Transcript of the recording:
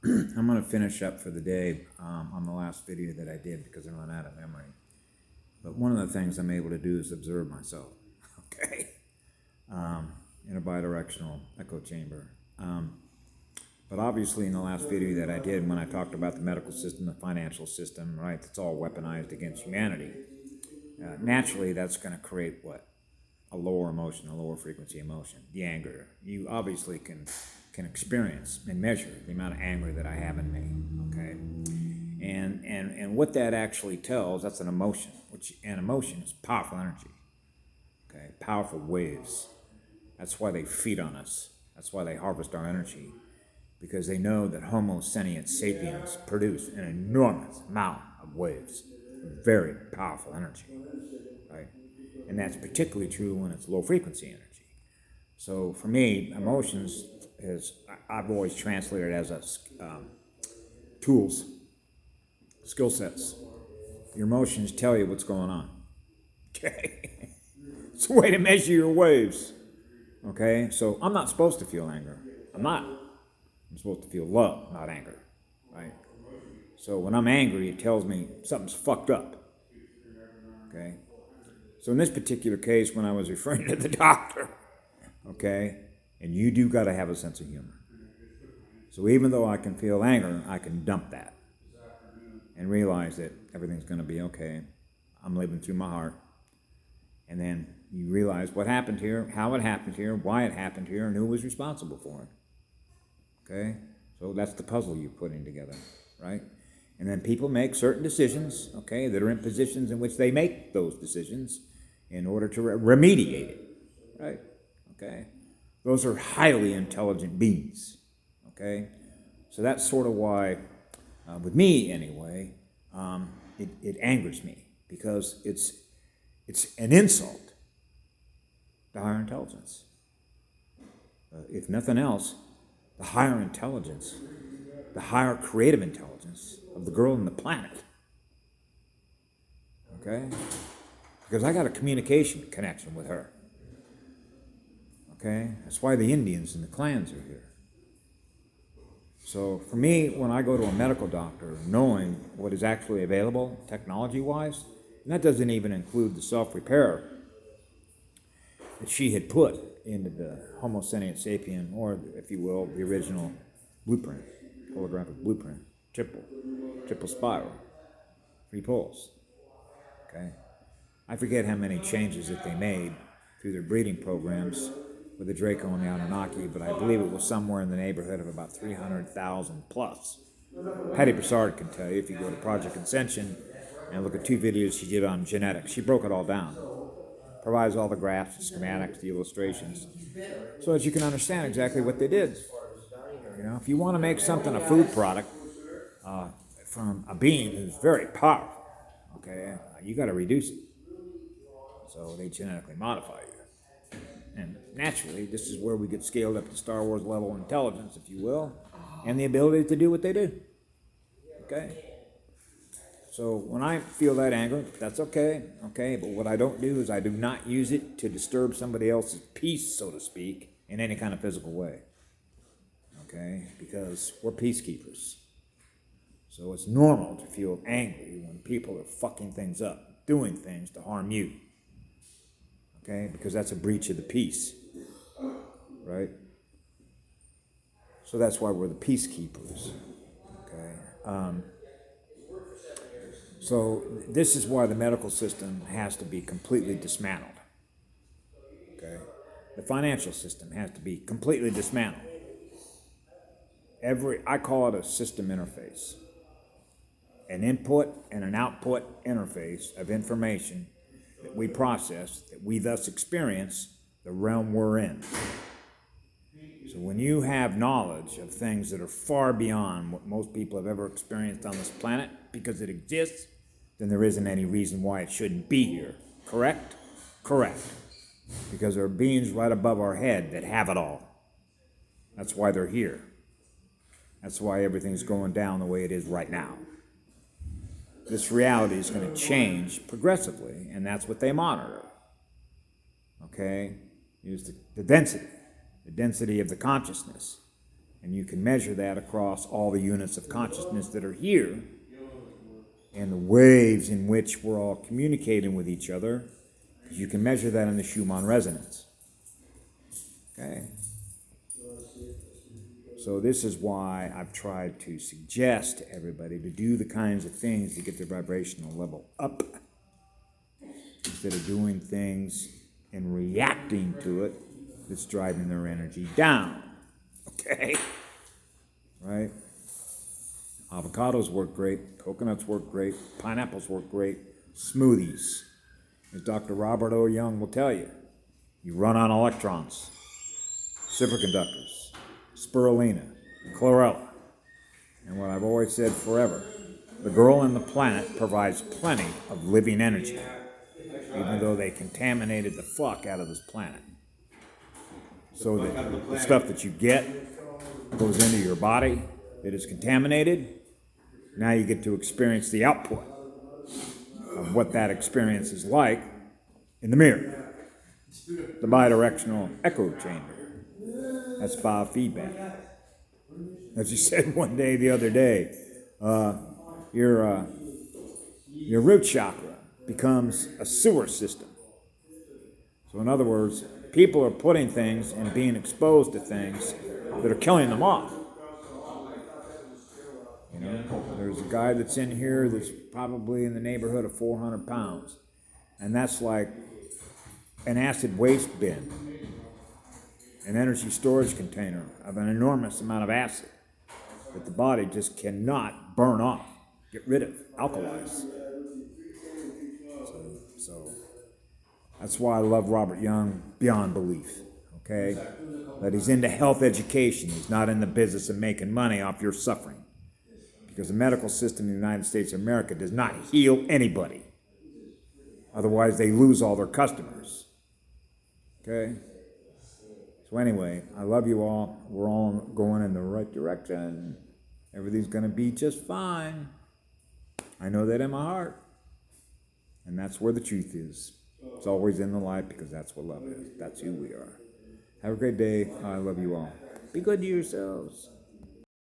I'm going to finish up for the day on the last video that I did because I ran out of memory. But one of the things I'm able to do is observe myself, okay, in a bidirectional echo chamber. But obviously in the last video that I did when I talked about the medical system, the financial system, right, that's all weaponized against humanity, naturally that's going to create what? A lower emotion, a lower frequency emotion, the anger. You obviously can experience and measure the amount of anger that I have in me, okay? And what that actually tells, that's an emotion, an emotion is powerful energy, okay? Powerful waves. That's why they feed on us. That's why they harvest our energy, because they know that Homo sentient sapiens produce an enormous amount of waves, very powerful energy, right? And that's particularly true when it's low frequency energy. So for me, emotions I've always translated as tools, skill sets. Your emotions tell you what's going on. Okay? It's a way to measure your waves. Okay? So I'm not supposed to feel anger. I'm not. I'm supposed to feel love, not anger. Right? So when I'm angry, it tells me something's fucked up. Okay? So in this particular case, when I was referring to the doctor, okay, and you do got to have a sense of humor. So even though I can feel anger, I can dump that and realize that everything's going to be okay. I'm living through my heart. And then you realize what happened here, how it happened here, why it happened here, and who was responsible for it. Okay? So that's the puzzle you're putting together, right? And then people make certain decisions, okay, that are in positions in which they make those decisions in order to remediate it, right? Okay? Those are highly intelligent beings, okay? So that's sort of why, with me anyway, it angers me, because it's an insult to higher intelligence. If nothing else, the higher intelligence, the higher creative intelligence of the girl on the planet, okay? Because I got a communication connection with her. Okay? That's why the Indians and the clans are here. So for me, when I go to a medical doctor, knowing what is actually available technology-wise, and that doesn't even include the self-repair that she had put into the Homo sentient sapien, or if you will, the original blueprint, holographic blueprint, triple spiral, 3 poles. Okay? I forget how many changes that they made through their breeding programs with the Draco and the Anunnaki, but I believe it was somewhere in the neighborhood of about 300,000 plus. Patty Broussard can tell you if you go to Project Ascension and look at 2 videos she did on genetics. She broke it all down. Provides all the graphs, the schematics, the illustrations, so that you can understand exactly what they did. You know, if you want to make something a food product from a being who's very powerful, okay, you got to reduce it. So they genetically modify you. And naturally, this is where we get scaled up to Star Wars level intelligence, if you will, and the ability to do what they do. Okay? So when I feel that anger, that's okay, but what I don't do is I do not use it to disturb somebody else's peace, so to speak, in any kind of physical way. Okay? Because we're peacekeepers. So it's normal to feel angry when people are fucking things up, doing things to harm you. Okay? Because that's a breach of the peace. Right? So that's why we're the peacekeepers. Okay? So this is why the medical system has to be completely dismantled. Okay? The financial system has to be completely dismantled. I call it a system interface. An input and an output interface of information that we process, that we thus experience the realm we're in. So when you have knowledge of things that are far beyond what most people have ever experienced on this planet, because it exists, then there isn't any reason why it shouldn't be here. Correct? Correct. Because there are beings right above our head that have it all. That's why they're here. That's why everything's going down the way it is right now. This reality is going to change progressively, and that's what they monitor. Okay? Use the density of the consciousness. And you can measure that across all the units of consciousness that are here and the waves in which we're all communicating with each other. You can measure that in the Schumann resonance. Okay? So this is why I've tried to suggest to everybody to do the kinds of things to get their vibrational level up instead of doing things and reacting to it that's driving their energy down. Okay? Right? Avocados work great, coconuts work great, pineapples work great, smoothies. As Dr. Robert O. Young will tell you, you run on electrons, superconductors, spirulina, chlorella. And what I've always said forever, the girl on the planet provides plenty of living energy, even though they contaminated the fuck out of this planet. So that the stuff that you get goes into your body that is contaminated. Now you get to experience the output of what that experience is like in the mirror. The bidirectional echo chamber. That's biofeedback. As you said one day the other day, your root chakra becomes a sewer system. So in other words, people are putting things and being exposed to things that are killing them off. You know, there's a guy that's in here that's probably in the neighborhood of 400 pounds. And that's like an acid waste bin, an energy storage container of an enormous amount of acid that the body just cannot burn off, get rid of, alkalize. So that's why I love Robert Young beyond belief, okay? That he's into health education. He's not in the business of making money off your suffering. Because the medical system in the United States of America does not heal anybody. Otherwise, they lose all their customers. Okay? So anyway, I love you all. We're all going in the right direction. Everything's going to be just fine. I know that in my heart. And that's where the truth is. It's always in the light because that's what love is. That's who we are. Have a great day. I love you all. Be good to yourselves.